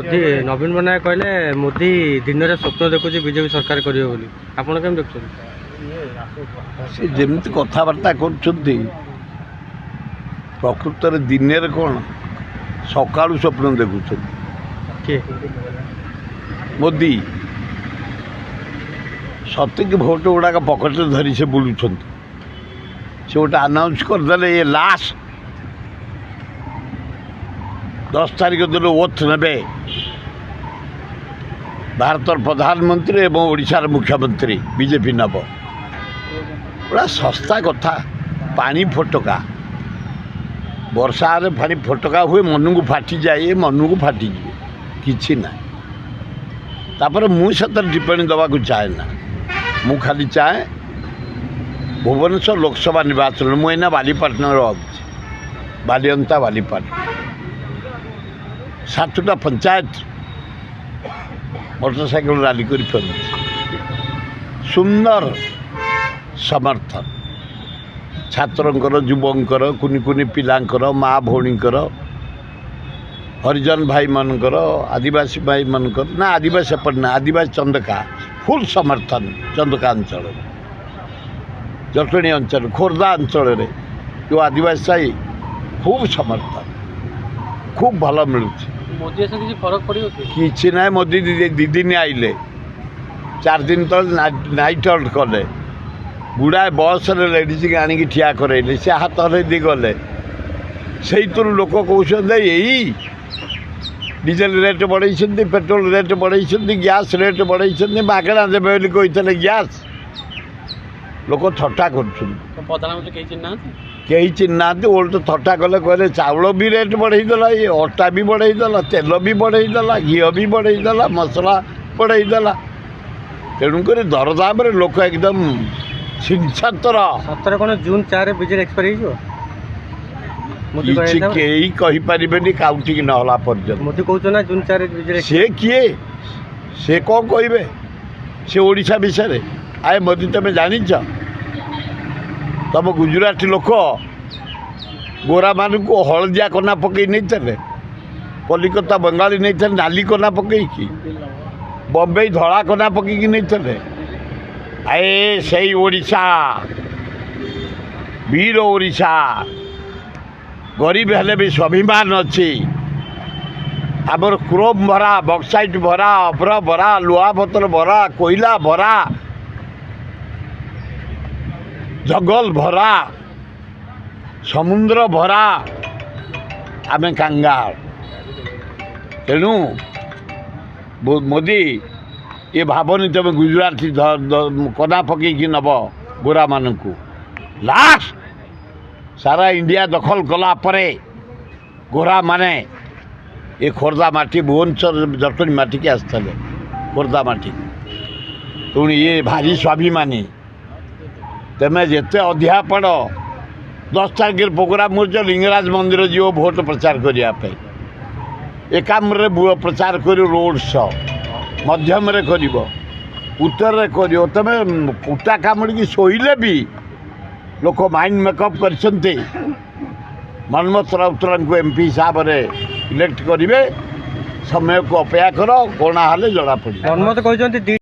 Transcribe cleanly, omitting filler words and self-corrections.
मोदी नवीन पट्टनायक कहले मोदी दिन में स्वप्न देखुची बीजेपी सरकार करियो बोली आपण केम देखछन से जेमती कथबार्ता कर प्रकृत दिन में कौन सकाळु स्वप्न देखुछ के मोदी सतिक भोट गुड़ाक पकेट धरी से बुलूँ से गोटे आनाउंस करदे ये लास्ट 10 तारीख दिन ओथ ने भारत प्रधानमंत्री एवं ओडिशार मुख्यमंत्री बीजेपी नब बड़ा सस्ता कथा पानी फटका वर्षा पानी फटका हुए मन को फाटी जाए मन को फाटी जाए किसी ना तापर मुझे टिप्पणी दवा को चाहे ना मु खाली चाहे भुवनेश्वर लोकसभा निर्वाचन मुझे बालीपाटना बालियंता बालीपाटना 7टा पंचायत मोटरसाइकिल रैली कर सुंदर समर्थन छात्रंकर युवकर कुनि कुनि पिलांकर माँ भौणीकर हरिजन भाई मनकर आदिवासी भाई मनकर ना आदिवासी एपट ना आदिवासी चंदका फुल समर्थन चंदका अंचल जटणी अंचल खोर्धा अंचल जो आदिवासी खूब समर्थन खूब भल मिलूँ मोदी से किसी फरक पड़ो कि ना मोदी दी दिन आइले 4 दिन तक नाइट हल्ट कले गुड़ाए बस लेडीज आणिक ठिया करे से हाथ हल्दी गले से लोक कहते यही डीजेल रेट बढ़े पेट्रोल रेट बढ़े गैस रेट बढ़े मागणा देवे कहते गैस लोक थट्टा कर कहीं चिन्ह ओल्ट थट्टा कले कहले चाउल भी रेट बढ़ईदेला ये अटा भी बढ़ईदेला तेल भी बढ़ईदेला घी भी बढ़ईदेला मसला बढ़ईदेला तेणुक दरदाम लोक एकदम छिनछतर सतर कौन जून 4 बीजेपी एक्सपायर कहीं कहीपर काउंटिंग नहला पर्यटन मोदी कहना जून 4 बीजेपी से किए से कौन कहे से ओडिशा विषय आए मोदी तुम जान तुम गुजराती लोक गोरा मान को हलदिया कना पकई नहीं कलिकता बंगाली नहीं नाली कना पकईकी बम्बई धड़ा कना पकईकी नहीं आए सही ओडिशा वीर ओडिशा गरीब हेले भी स्वाभिमान अच्छी आमर क्रोम भरा बक्साइट भरा अभ्र भरा लुहा पत्थर भरा कोयला भरा जंगल भरा समुद्र भरा आमे कांगाल तेणु मोदी ये भावनी तुम गुजराती कना पकईकी नब गोरा मान को लास्ट सारा इंडिया दखल कला परे गोरा माने ये खोर्धा माटी भुवनेश्वर जटणी माटी के आसते खोर्धा माटी तेणु ये भारी स्वाभिमानी तेमें जिते अधिया पड़ 10 तारीख प्रोग्राम मुझे लिंगराज मंदिर जीव भोट प्रचार करने एकाम प्रचार कर रोड शो मध्यम कर उत्तर तुम कुटा कामुड़ी शोले भी लोक माइंड मेकअप कर मनमोहन राउतराय को एमपी हिसाब से इलेक्ट करेंगे समय को अपेक्षा कर कणा हेले जना पड़े मनमोहन कहते